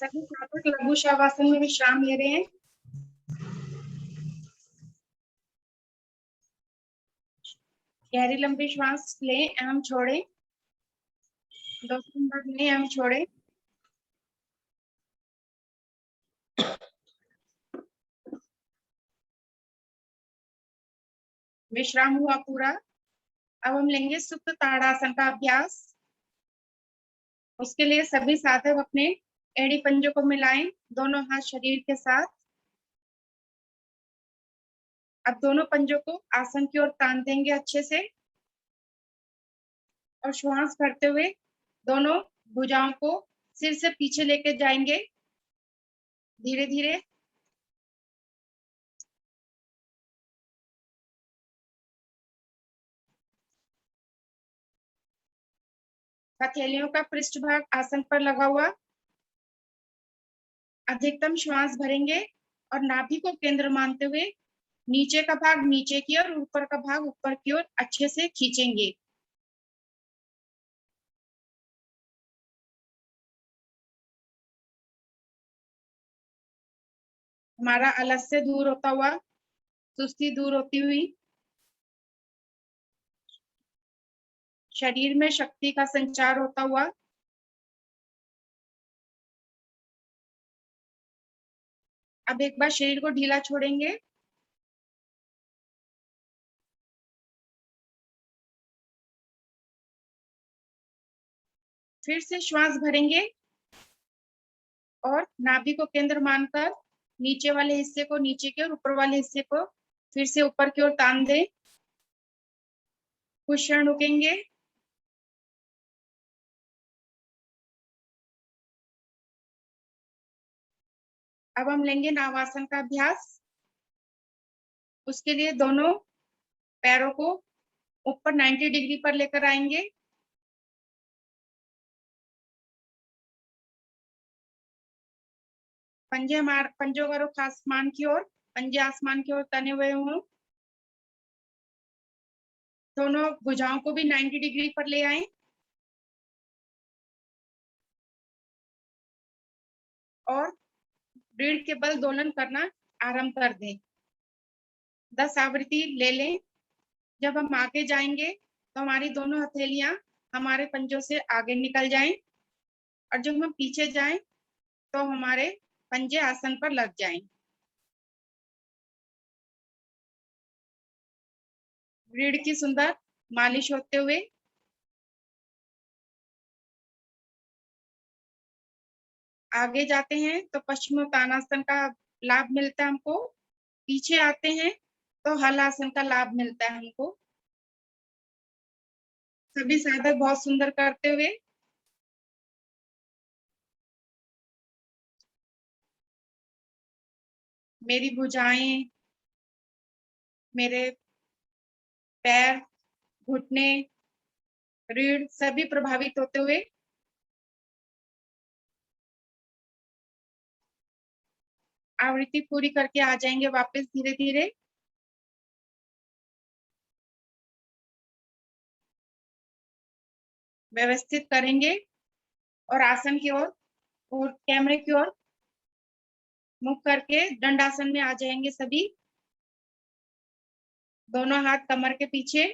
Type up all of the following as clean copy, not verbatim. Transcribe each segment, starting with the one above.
सभी साधक लघु शवासन में विश्राम ले रहे हैं। गहरी लंबी श्वास लें एवं छोड़ें। 2-3 बार लें एवं छोड़ें। विश्राम हुआ पूरा। अब हम लेंगे सुप्त ताड़ासन का अभ्यास। उसके लिए सभी साधक अपने एड़ी पंजों को मिलाएं, दोनों हाथ शरीर के साथ। अब दोनों पंजों को आसन की ओर तान देंगे अच्छे से और श्वास भरते हुए दोनों भुजाओं को सिर से पीछे लेके जाएंगे धीरे धीरे। हथेलियों का पृष्ठभाग आसन पर लगा हुआ। अधिकतम श्वास भरेंगे और नाभि को केंद्र मानते हुए नीचे का भाग नीचे की ओर, ऊपर का भाग ऊपर की ओर अच्छे से खींचेंगे। हमारा आलस्य दूर होता हुआ, सुस्ती दूर होती हुई, शरीर में शक्ति का संचार होता हुआ। अब एक बार शरीर को ढीला छोड़ेंगे। फिर से श्वास भरेंगे और नाभि को केंद्र मानकर नीचे वाले हिस्से को नीचे की और ऊपर वाले हिस्से को फिर से ऊपर की ओर तान दें। कुछ क्षण रुकेंगे। अब हम लेंगे नावासन का अभ्यास। उसके लिए दोनों पैरों को ऊपर 90 डिग्री पर लेकर आएंगे। पंजों का रुख आसमान की ओर, पंजे आसमान की ओर तने हुए हों। दोनों भुजाओं को भी 90 डिग्री पर ले आए और रीढ़ के बल दोलन करना आरंभ कर दें। 10 आवृत्ति ले लें। जब हम आगे जाएंगे तो हमारी दोनों हथेलियां हमारे पंजों से आगे निकल जाएं और जब हम पीछे जाएं तो हमारे पंजे आसन पर लग जाएं। रीढ़ की सुंदर मालिश होते हुए आगे जाते हैं तो पश्चिमोत्तानासन का लाभ मिलता है हमको। पीछे आते हैं तो हलासन का लाभ मिलता है हमको। सभी साधक बहुत सुंदर करते हुए मेरी भुजाएं, मेरे पैर, घुटने, रीढ़ सभी प्रभावित होते हुए आवृत्ति पूरी करके आ जाएंगे वापस धीरे धीरे। व्यवस्थित करेंगे और आसन की ओर और कैमरे की ओर मुख करके दंडासन में आ जाएंगे सभी। दोनों हाथ कमर के पीछे।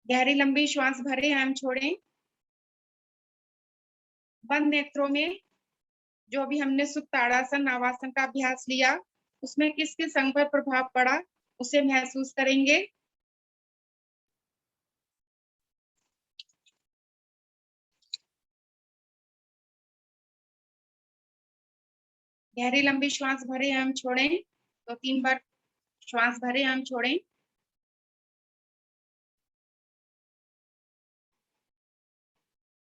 गहरी लंबी श्वास भरें एवं छोड़ें। बंद नेत्रों में जो भी हमने सुप्त ताड़ासन नावासन का अभ्यास लिया उसमें किस किस अंग पर प्रभाव पड़ा उसे महसूस करेंगे। गहरी लंबी श्वास भरें एवं छोड़ें। 2-3 बार श्वास भरें एवं छोड़ें।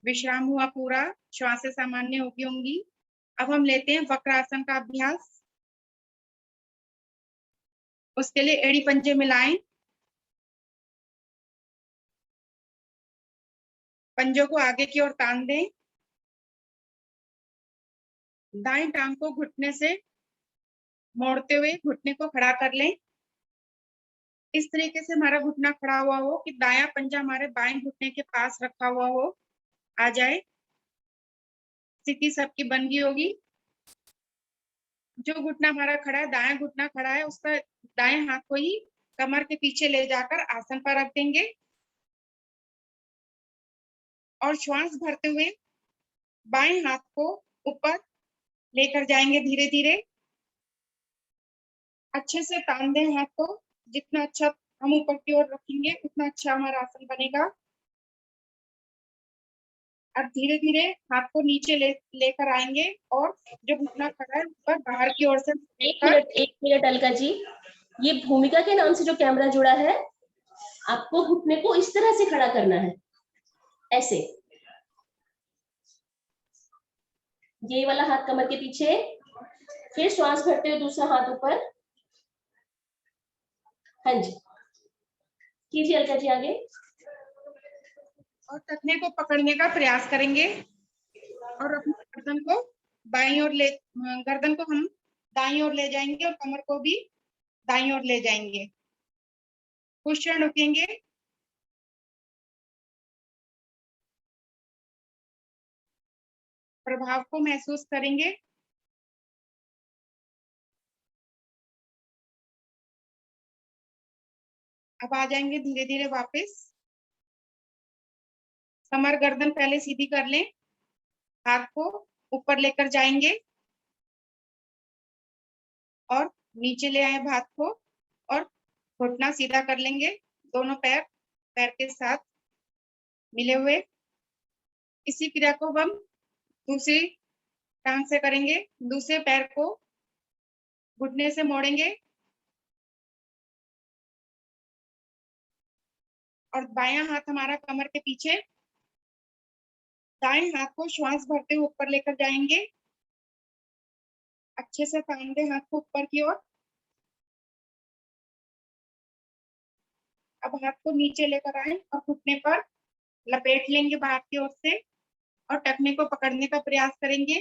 विश्राम हुआ पूरा। श्वासें सामान्य होगी होंगी। अब हम लेते हैं वक्रासन का अभ्यास। उसके लिए एड़ी पंजे मिलाएं। पंजों को आगे की ओर तान दें। दाएं टांग को घुटने से मोड़ते हुए घुटने को खड़ा कर लें। इस तरीके से हमारा घुटना खड़ा हुआ हो कि दायां पंजा हमारे बाएं घुटने के पास रखा हुआ हो आ जाए। स्थिति सबकी बन गई होगी। जो घुटना हमारा खड़ा है, दायां घुटना खड़ा है, उसका दाएं हाथ को ही कमर के पीछे ले जाकर आसन पर रख देंगे और श्वास भरते हुए बाएं हाथ को ऊपर लेकर जाएंगे धीरे धीरे। अच्छे से तान दें हाथ को, जितना अच्छा हम ऊपर की ओर रखेंगे उतना अच्छा हमारा आसन बनेगा। अब धीरे धीरे हाथ को नीचे लेकर आएंगे और जो घुटना खड़ा है ऊपर बाहर की ओर से एक मिनट अलका जी, ये भूमिका के नाम से जो कैमरा जुड़ा है, आपको घुटने को इस तरह से खड़ा करना है, ऐसे। ये वाला हाथ कमर के पीछे, फिर श्वास भरते हुए दूसरा हाथ ऊपर। हाँ जी, कीजिए अलका जी आगे। और टखने को पकड़ने का प्रयास करेंगे और अपनी गर्दन को गर्दन को हम दाईं ओर ले जाएंगे और कमर को भी दाईं ओर ले जाएंगे। कुछ क्षण रुकेंगे। प्रभाव को महसूस करेंगे। अब आ जाएंगे धीरे धीरे वापस। कमर गर्दन पहले सीधी कर लें, हाथ को ऊपर लेकर जाएंगे और नीचे ले आए हाथ को और घुटना सीधा कर लेंगे, दोनों पैर पैर के साथ मिले हुए। इसी क्रिया को हम दूसरी टांग से करेंगे। दूसरे पैर को घुटने से मोड़ेंगे और बायां हाथ हमारा कमर के पीछे, दाएं हाथ को श्वास भरते हुए ऊपर लेकर जाएंगे। अच्छे से तान दें हाथ को ऊपर की ओर। अब हाथ को नीचे लेकर आए और घुटने पर लपेट लेंगे बाहर की ओर से और टखने को पकड़ने का प्रयास करेंगे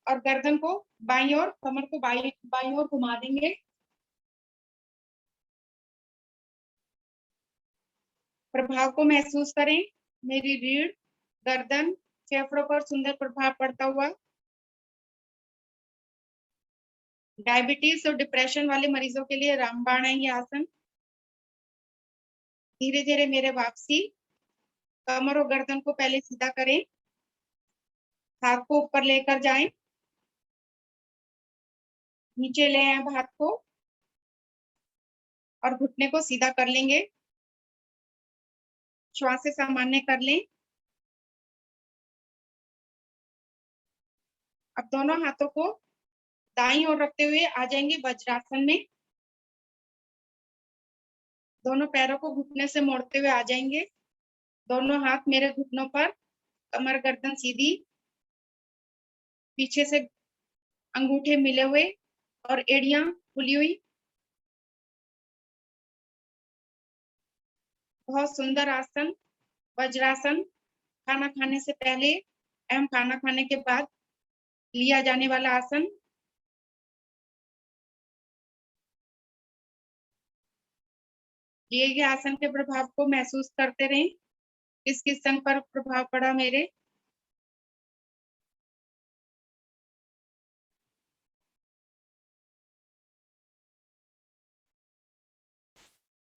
और गर्दन को बाईं ओर, कमर को बाईं ओर घुमा देंगे। प्रभाव को महसूस करें। मेरी रीढ़, गर्दन, फेफड़ों पर सुंदर प्रभाव पड़ता हुआ। डायबिटीज और डिप्रेशन वाले मरीजों के लिए रामबाण है ये आसन। धीरे धीरे मेरे वापसी। कमर और गर्दन को पहले सीधा करें, हाथ को ऊपर लेकर जाएं, नीचे ले आए हाथ को और घुटने को सीधा कर लेंगे। श्वास से सामान्य कर लें। अब दोनों हाथों को दाईं ओर रखते हुए आ जाएंगे वज्रासन में। दोनों पैरों को घुटने से मोड़ते हुए आ जाएंगे। दोनों हाथ मेरे घुटनों पर, कमर गर्दन सीधी, पीछे से अंगूठे मिले हुए और एड़ियां खुली हुई। बहुत सुंदर आसन, वज्रासन। खाना खाने से पहले एवं खाना खाने के बाद लिया जाने वाला आसन। लिए गए आसन के प्रभाव को महसूस करते रहें। किस किस अंग पर प्रभाव पड़ा मेरे।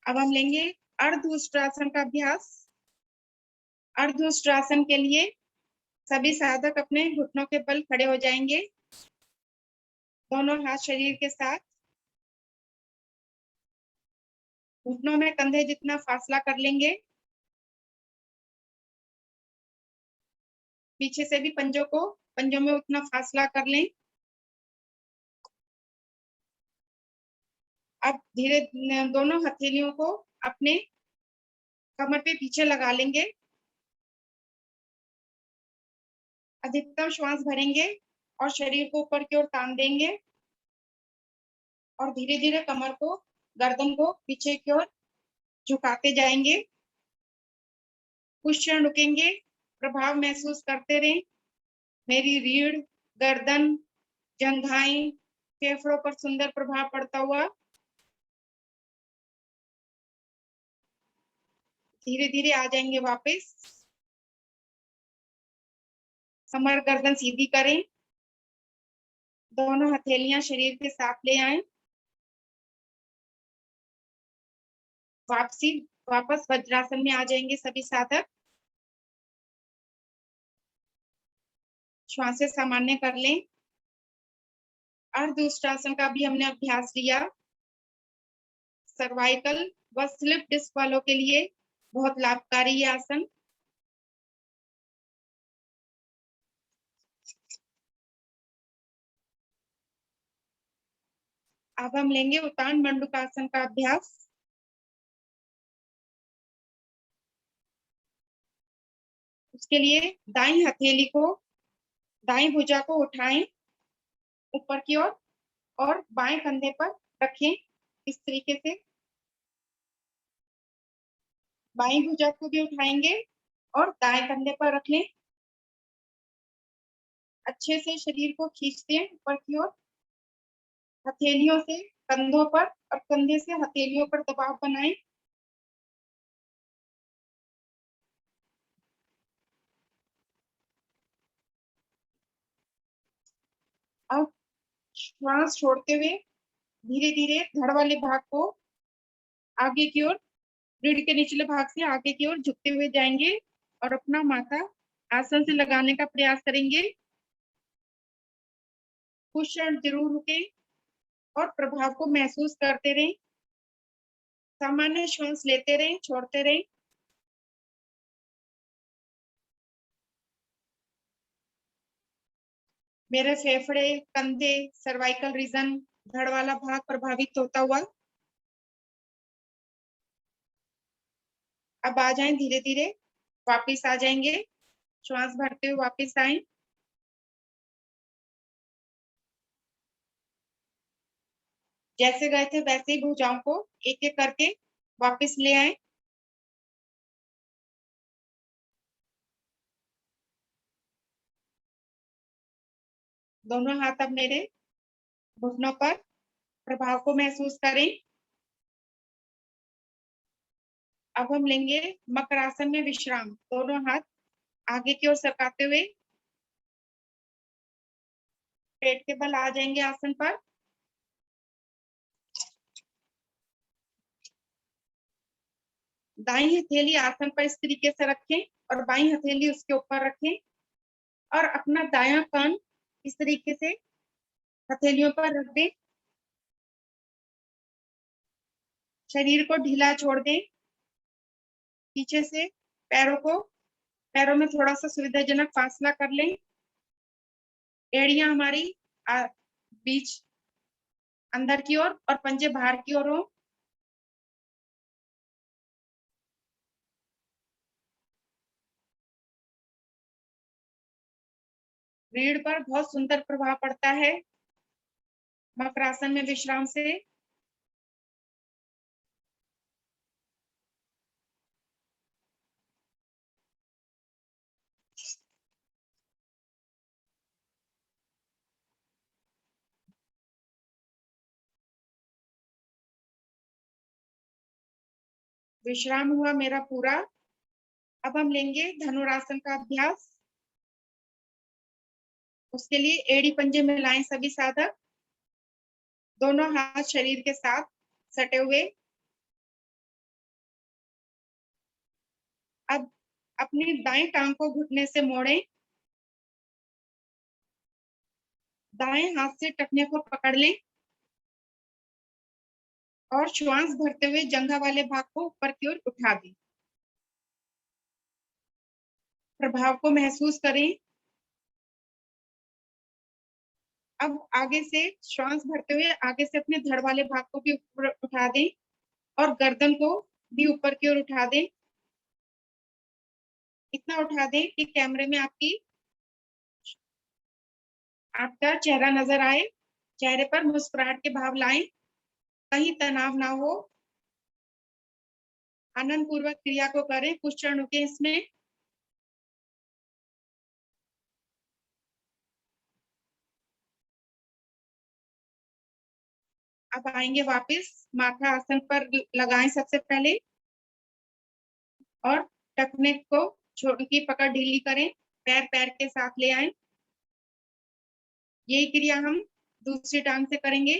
अब हम लेंगे अर्धउष्ट्रासन का अभ्यास। अर्धउष्ट्रासन के लिए सभी साधक अपने घुटनों के बल खड़े हो जाएंगे, दोनों हाथ शरीर के साथ। घुटनों में कंधे जितना फासला कर लेंगे। पीछे से भी पंजों में उतना फासला कर लें। अब धीरे दोनों हथेलियों को अपने कमर पे पीछे लगा लेंगे। अधिकतम श्वास भरेंगे और शरीर को ऊपर की ओर तान देंगे और धीरे धीरे कमर को, गर्दन को पीछे की ओर झुकाते जाएंगे। कुछ क्षण रुकेंगे, प्रभाव महसूस करते रहें। मेरी रीढ़, गर्दन, जंघाएं, फेफड़ों पर सुंदर प्रभाव पड़ता हुआ। धीरे धीरे आ जाएंगे वापस। कमर गर्दन सीधी करें, दोनों हथेलियां शरीर के साथ ले आए, वापस वज्रासन में आ जाएंगे सभी साधक। श्वासें सामान्य कर लें। अर्धउष्टासन का भी हमने अभ्यास लिया। सर्वाइकल व स्लिप डिस्क वालों के लिए बहुत लाभकारी ये आसन। अब हम लेंगे उत्तान मंडूकासन का अभ्यास। उसके लिए दाईं हथेली को, दाईं भुजा को उठाएं ऊपर की ओर और बाएं कंधे पर रखें इस तरीके से। बाईं भुजा को भी उठाएंगे और दाएं कंधे पर रख लें। अच्छे से शरीर को खींचते हैं ऊपर की ओर, हथेलियों से कंधों पर और कंधे से हथेलियों पर दबाव बनाएं। अब श्वास छोड़ते हुए धीरे धीरे धड़ वाले भाग को आगे की ओर, रीढ़ के निचले भाग से आगे की ओर झुकते हुए जाएंगे और अपना माथा आसन से लगाने का प्रयास करेंगे। कुछ क्षण जरूर रुके और प्रभाव को महसूस करते रहें। सामान्य श्वास लेते रहें, छोड़ते रहें। मेरे फेफड़े, कंधे, सर्वाइकल रीजन, धड़ वाला भाग प्रभावित होता हुआ। अब आ जाएं धीरे धीरे, वापिस आ जाएंगे। श्वास भरते हुए वापिस आए। जैसे गए थे वैसे ही भुजाओं को एक एक करके वापिस ले आए। दोनों हाथ अब मेरे घुटनों पर, प्रभाव को महसूस करें। अब हम लेंगे मकरासन में विश्राम। दोनों हाथ आगे की ओर सरकाते हुए पेट के बल आ जाएंगे आसन पर। दाईं हथेली आसन पर इस तरीके से रखें और बाईं हथेली उसके ऊपर रखें और अपना दायां कान इस तरीके से हथेलियों पर रख दें। शरीर को ढीला छोड़ दें। पीछे से पैरों में थोड़ा सा सुविधाजनक फासला कर लें। एड़ियां हमारी बीच अंदर की ओर और पंजे बाहर की ओर हो। रीढ़ पर बहुत सुंदर प्रभाव पड़ता है मकरासन में विश्राम से। विश्राम हुआ मेरा पूरा। अब हम लेंगे धनुरासन का अभ्यास। उसके लिए एड़ी पंजे मिलाएं सभी साधक। दोनों हाथ शरीर के साथ सटे हुए। अब अपनी दाएं टांग को घुटने से मोड़ें। दाएं हाथ से टखने को पकड़ लें और श्वास भरते हुए जंघा वाले भाग को ऊपर की ओर उठा दें। प्रभाव को महसूस करें। अब आगे से श्वास भरते हुए आगे से अपने धड़ वाले भाग को भी ऊपर उठा दें और गर्दन को भी ऊपर की ओर उठा दें। इतना उठा दें कि कैमरे में आपका चेहरा नजर आए। चेहरे पर मुस्कुराहट के भाव लाएं, कहीं तनाव ना हो। आनंद पूर्वक क्रिया को करें। कुछ क्षण रुके इसमें। अब आएंगे वापस, माथा आसन पर लगाएं सबसे पहले और टखने को की पकड़ ढीली करें। पैर पैर के साथ ले आए। यही क्रिया हम दूसरी टांग से करेंगे।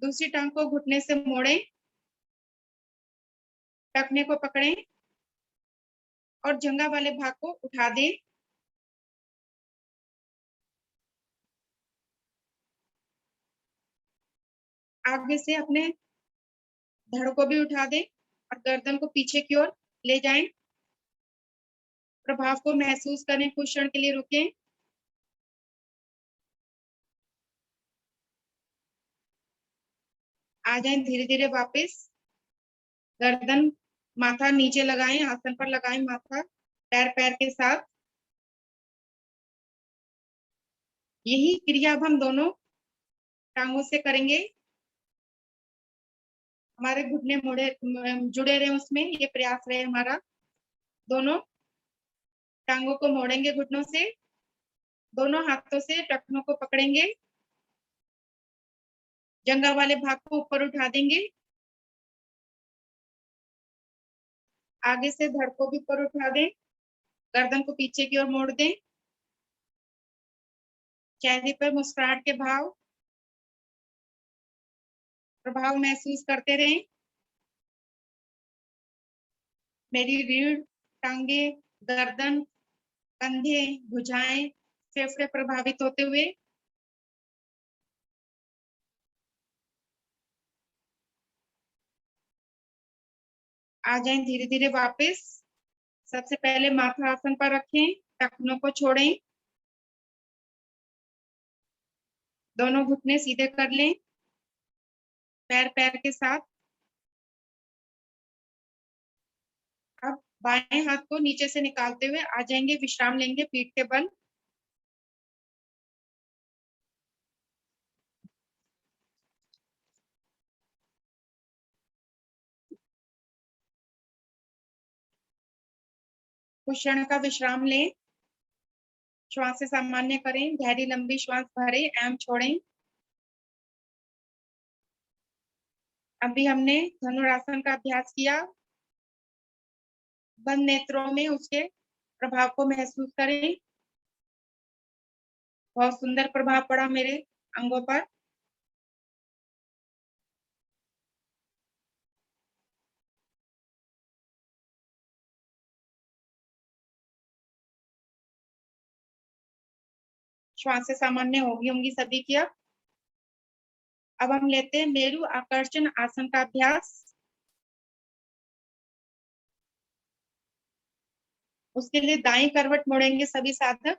दूसरी टांग को घुटने से मोड़ें, टखने को पकड़ें और जंघा वाले भाग को उठा दें। आगे से अपने धड़ को भी उठा दें और गर्दन को पीछे की ओर ले जाएं। प्रभाव को महसूस करें, कुछ क्षण के लिए रुकें। आ जाएं धीरे धीरे वापस। गर्दन माथा नीचे लगाएं, आसन पर लगाएं माथा पैर पैर के साथ। यही क्रिया अब हम दोनों टांगों से करेंगे। हमारे घुटने मुड़े जुड़े रहे, उसमें ये प्रयास रहे हमारा। दोनों टांगों को मोड़ेंगे घुटनों से, दोनों हाथों से टखनों को पकड़ेंगे, जंघा वाले भाग को ऊपर उठा देंगे। आगे से धड़ को भी ऊपर उठा दें, गर्दन को पीछे की ओर मोड़ दें। चेहरे पर मुस्कुराहट के भाव, प्रभाव महसूस करते रहें। मेरी रीढ़, टांगे, गर्दन, कंधे, भुजाएं, फेफड़े प्रभावित होते हुए। आ जाएं धीरे धीरे वापस। सबसे पहले माथा आसन पर रखें, टखनों को छोड़ें, दोनों घुटने सीधे कर लें पैर पैर के साथ। अब बाएं हाथ को नीचे से निकालते हुए आ जाएंगे, विश्राम लेंगे पीठ के बल। कुछ क्षण का विश्राम लें, श्वास सामान्य करें, गहरी लंबी श्वास भरें एवं छोड़ें। अभी हमने धनुरासन का अभ्यास किया। बंद नेत्रों में उसके प्रभाव को महसूस करें। बहुत सुंदर प्रभाव पड़ा मेरे अंगों पर। श्वास सामान्य होगी होंगी सभी की। अब हम लेते हैं मेरु आकर्षण आसन का अभ्यास। उसके लिए दाएं करवट मोड़ेंगे सभी साधक।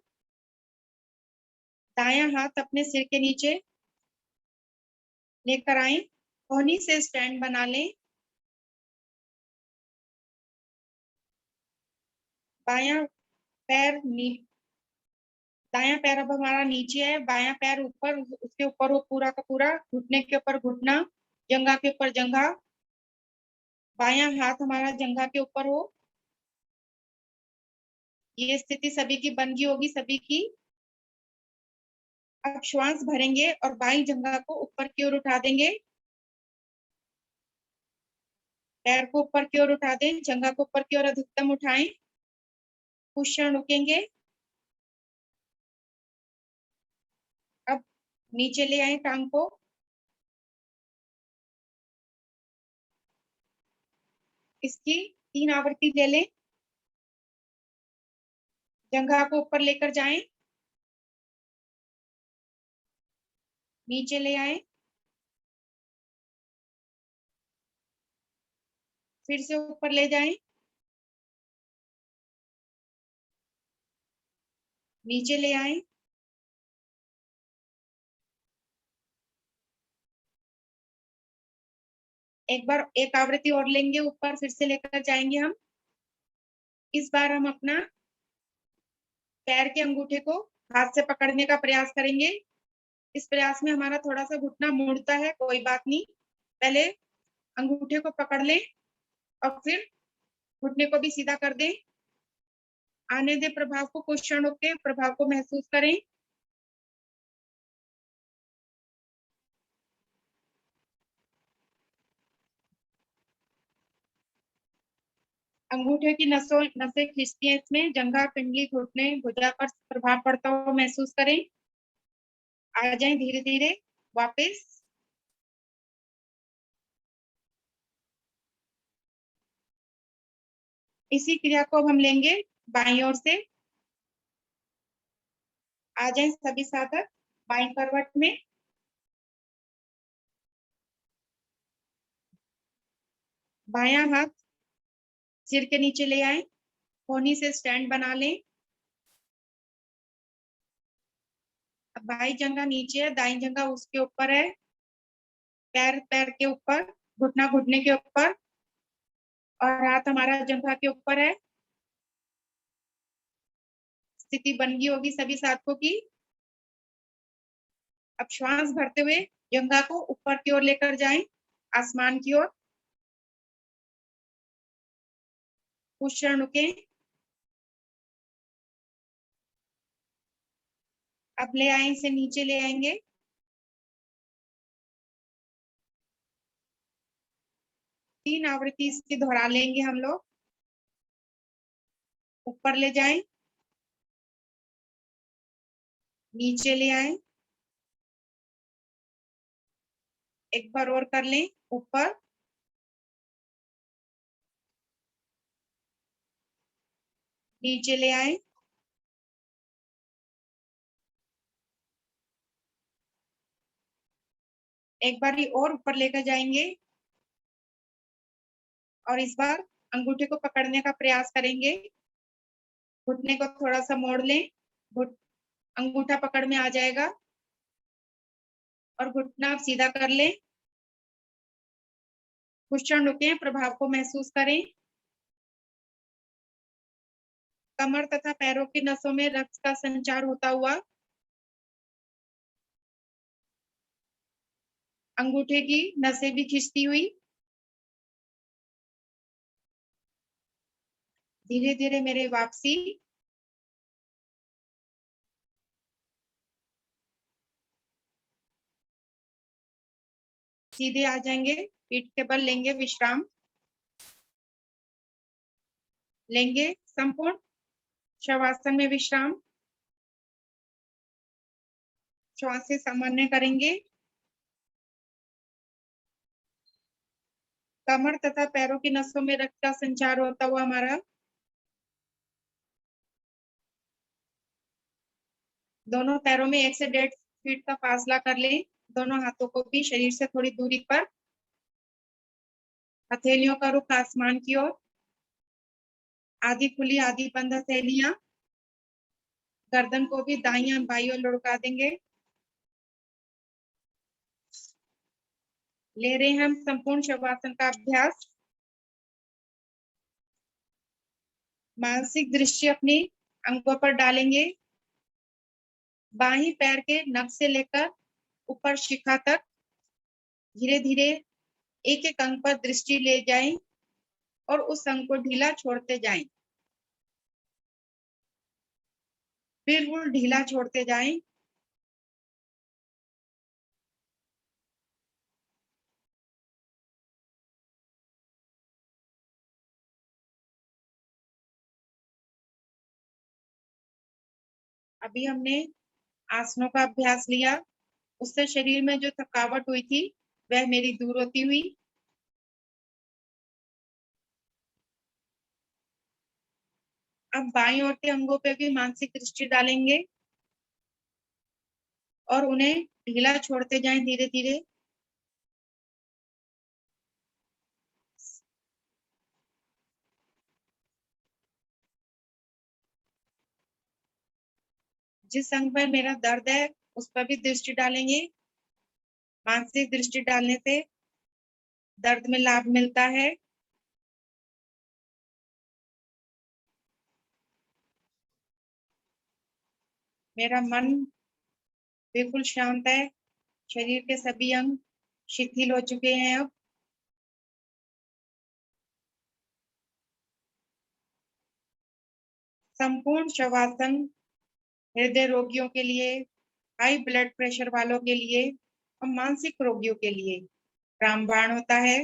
दायां हाथ अपने सिर के नीचे लेकर आए, कोहनी से स्टैंड बना लें। बायां पैर दायां पैर अब हमारा नीचे है, बायां पैर ऊपर, उसके ऊपर हो पूरा का पूरा, घुटने के ऊपर घुटना, जंघा के ऊपर जंघा। बायां हाथ हमारा जंघा के ऊपर हो। ये स्थिति सभी की बन गई होगी सभी की। अब श्वास भरेंगे और बाई जंघा को ऊपर की ओर उठा देंगे। पैर को ऊपर की ओर उठा दें, जंघा को ऊपर की ओर अधिकतम उठाएं। कुछ क्षण रुकेंगे। अब नीचे ले आए टांग को। इसकी 3 आवृत्ति ले लें। जंघा को ऊपर लेकर जाएं, नीचे ले आए, फिर से ऊपर ले जाएं, नीचे ले आए, एक बार एक आवृत्ति और लेंगे, ऊपर फिर से लेकर जाएंगे हम। इस बार हम अपना पैर के अंगूठे को हाथ से पकड़ने का प्रयास करेंगे। इस प्रयास में हमारा थोड़ा सा घुटना मुड़ता है, कोई बात नहीं। पहले अंगूठे को पकड़ लें और फिर घुटने को भी सीधा कर दें। आने दे प्रभाव को, कुछ क्षणों के प्रभाव को महसूस करें। अंगूठे की नसें खींचती हैं, इसमें जंघा, पिंडली, घुटने, भुजा पर प्रभाव पड़ता हुआ महसूस करें। आ जाएं धीरे धीरे वापस। इसी क्रिया को अब हम लेंगे बाईं ओर से। आ जाएं सभी साधक बाईं करवट में। बायां हाथ सिर के नीचे ले आए, कोहनी से स्टैंड बना लें। अब बाई जंघा नीचे है, दाई जंघा उसके ऊपर है, पैर पैर के ऊपर, घुटना घुटने के ऊपर और हाथ हमारा जंघा के ऊपर है। स्थिति बन गई होगी सभी साधकों की। अब श्वास भरते हुए जंघा को ऊपर की ओर लेकर जाएं, आसमान की ओर। कुछ क्षण रुके। अब ले आए, इसे नीचे ले आएंगे। तीन आवृत्ति इसकी दोहरा लेंगे हम लोग। ऊपर ले जाएं, नीचे ले आए, एक बार और कर लें। ऊपर, नीचे ले आए, एक बार ही और ऊपर लेकर जाएंगे और इस बार अंगूठे को पकड़ने का प्रयास करेंगे। घुटने को थोड़ा सा मोड़ लें, अंगूठा पकड़ में आ जाएगा और घुटना आप सीधा कर लें। कुछ क्षण रुकें, प्रभाव को महसूस करें। कमर तथा पैरों की नसों में रक्त का संचार होता हुआ, अंगूठे की नसें भी खिंचती हुई। धीरे धीरे मेरे वापसी। सीधे आ जाएंगे, पीठ के बल लेंगे विश्राम। लेंगे संपूर्ण शवासन में विश्राम। श्वास से सामान्य करेंगे। कमर तथा पैरों की नसों में रक्त का संचार होता हुआ हमारा दोनों पैरों में 1 से 1.5 फीट का फासला कर लें। दोनों हाथों को भी शरीर से थोड़ी दूरी पर, हथेलियों का रुख आसमान की ओर। आधी खुली आधी बंद हथेलियां। गर्दन को भी दाईं बाईं ओर लुढ़का देंगे। ले रहे हैं हम संपूर्ण शवासन का अभ्यास। मानसिक दृष्टि अपनी अंगों पर डालेंगे। बाहीं पैर के नख से लेकर ऊपर शिखा तक धीरे धीरे एक एक अंग पर दृष्टि ले जाएं और उस अंग को ढीला छोड़ते जाएं। बिल्कुल ढीला छोड़ते जाएं। अभी हमने आसनों का अभ्यास लिया, उससे शरीर में जो थकावट हुई थी वह मेरी दूर होती हुई। अब बाईं ओर के अंगों पे भी मानसिक दृष्टि डालेंगे और उन्हें ढीला छोड़ते जाएं धीरे धीरे। जिस अंग पर मेरा दर्द है उस पर भी दृष्टि डालेंगे। मानसिक दृष्टि डालने से दर्द में लाभ मिलता है। मेरा मन बिल्कुल शांत है। शरीर के सभी अंग शिथिल हो चुके हैं। अब संपूर्ण शवासन हृदय रोगियों के लिए, हाई ब्लड प्रेशर वालों के लिए और मानसिक रोगियों के लिए रामबाण होता है।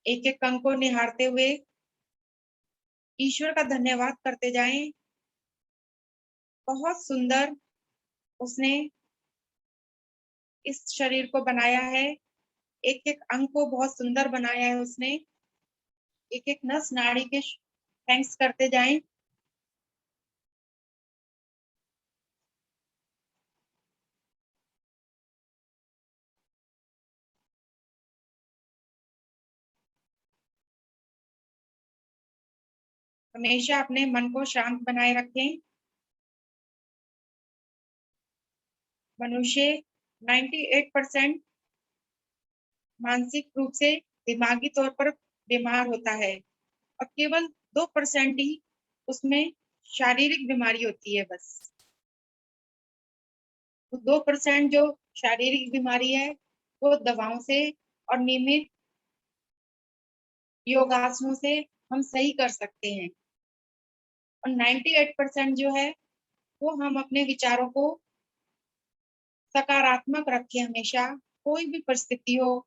एक एक अंग को निहारते हुए ईश्वर का धन्यवाद करते जाएं। बहुत सुंदर उसने इस शरीर को बनाया है, एक एक अंग को बहुत सुंदर बनाया है उसने। एक एक नस नाड़ी के थैंक्स करते जाएं। हमेशा अपने मन को शांत बनाए रखें। मनुष्य 98% मानसिक रूप से, दिमागी तौर पर बीमार होता है और केवल 2% ही उसमें शारीरिक बीमारी होती है। बस 2% जो शारीरिक बीमारी है वो दवाओं से और नियमित योगासनों से हम सही कर सकते हैं। और 98% जो है वो हम अपने विचारों को सकारात्मक रखें। हमेशा कोई भी परिस्थिति हो,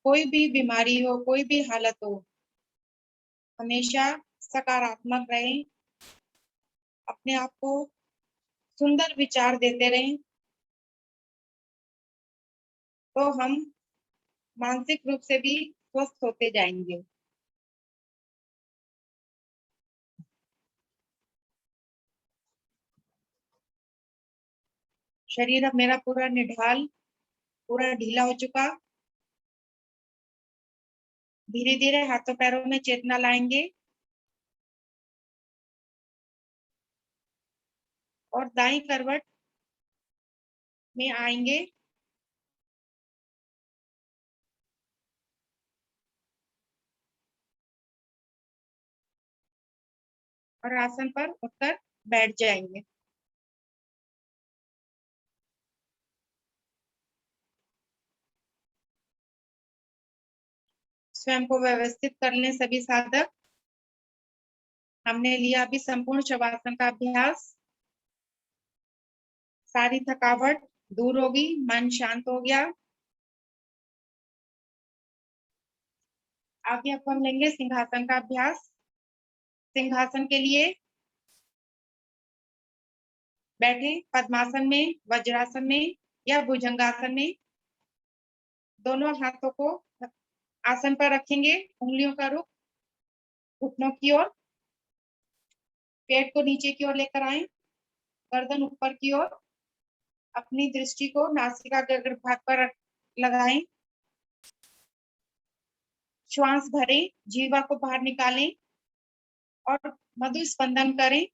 कोई भी बीमारी हो, कोई भी हालत हो, हमेशा सकारात्मक रहें। अपने आप को सुंदर विचार देते रहें तो हम मानसिक रूप से भी स्वस्थ होते जाएंगे। शरीर अब मेरा पूरा निढाल, पूरा ढीला हो चुका। धीरे धीरे हाथों पैरों में चेतना लाएंगे और दाईं करवट में आएंगे। और आसन पर उठकर बैठ जाएंगे। स्वयं को व्यवस्थित कर लें सभी साधक। हमने लिया अभी संपूर्ण शवासन का अभ्यास। सारी थकावट दूर होगी, मन शांत हो गया। आगे अब हम लेंगे सिंहासन का अभ्यास। सिंहासन के लिए बैठे पद्मासन में, वज्रासन में या भुजंगासन में। दोनों हाथों को आसन पर रखेंगे, उंगलियों का रुख घुटनों की ओर, पेट को नीचे की ओर लेकर आए, गर्दन ऊपर की ओर। अपनी दृष्टि को नासिका के अग्रभाग पर लगाएं। श्वास भरें, जीवा को बाहर निकालें और मधु स्पंदन करें।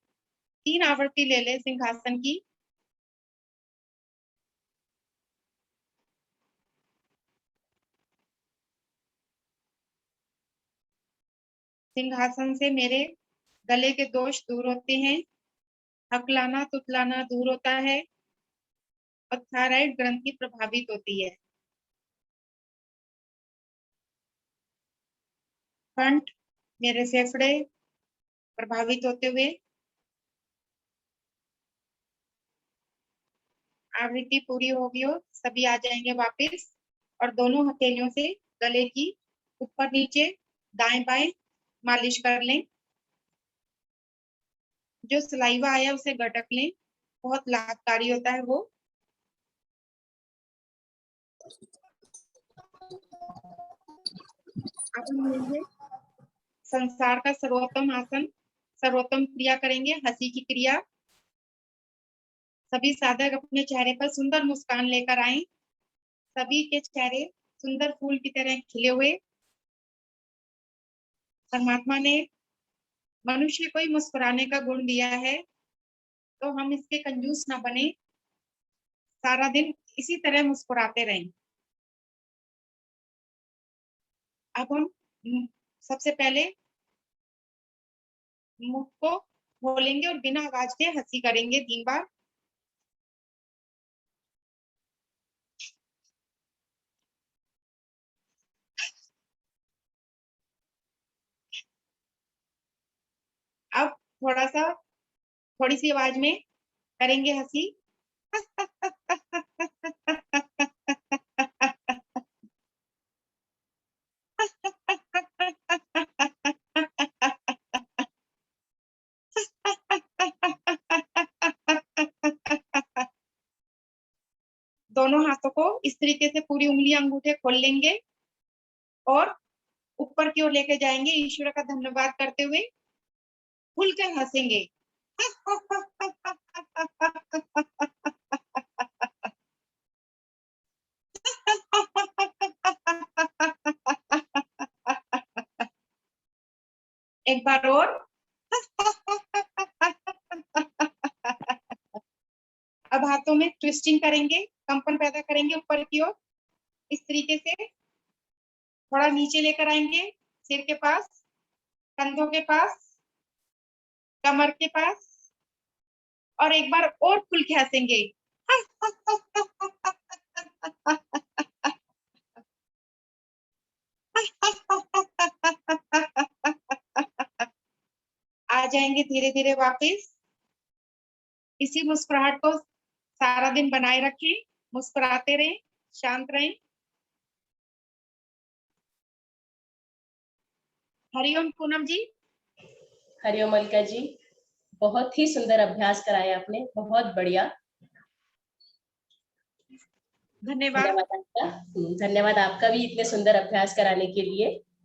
3 आवृत्ति ले लें सिंहासन की। सिंहासन से मेरे गले के दोष दूर होते हैं, हकलाना तुतलाना दूर होता है और थायराइड ग्रंथि प्रभावित होती है। कंठ, मेरे फेफड़े प्रभावित होते हुए। आवृत्ति पूरी होगी हो सभी आ जाएंगे वापस और दोनों हथेलियों से गले की ऊपर नीचे दाएं बाएं मालिश कर लें। जो सलाइवा आया उसे गटक लें, बहुत लाभकारी होता है वो। अब हम लेंगे संसार का सर्वोत्तम आसन, सर्वोत्तम क्रिया करेंगे, हंसी की क्रिया। सभी साधक अपने चेहरे पर सुंदर मुस्कान लेकर आए। सभी के चेहरे सुंदर फूल की तरह खिले हुए। परमात्मा ने मनुष्य को ही मुस्कुराने का गुण दिया है, तो हम इसके कंजूस ना बने, सारा दिन इसी तरह मुस्कुराते रहें। अब हम सबसे पहले मुख को खोलेंगे और बिना आवाज के हंसी करेंगे 3 बार। अब थोड़ी सी आवाज में करेंगे हंसी। तरीके से पूरी उंगलियां अंगूठे खोल लेंगे और ऊपर की ओर लेके जाएंगे, ईश्वर का धन्यवाद करते हुए खुलकर हंसेंगे। एक बार और। अब हाथों में ट्विस्टिंग करेंगे, कंपन पैदा करेंगे ऊपर की ओर, इस तरीके से थोड़ा नीचे लेकर आएंगे, सिर के पास, कंधों के पास, कमर के पास, और एक बार और खुल के हंसेंगे। आ जाएंगे धीरे धीरे वापस। इसी मुस्कुराहट को सारा दिन बनाए रखें, मुस्कुराते रहें, शांत रहें। हरिओम पूनम जी। हरिओम मल्लिका जी, बहुत ही सुंदर अभ्यास कराया आपने, बहुत बढ़िया। धन्यवाद। धन्यवाद आपका भी इतने सुंदर अभ्यास कराने के लिए।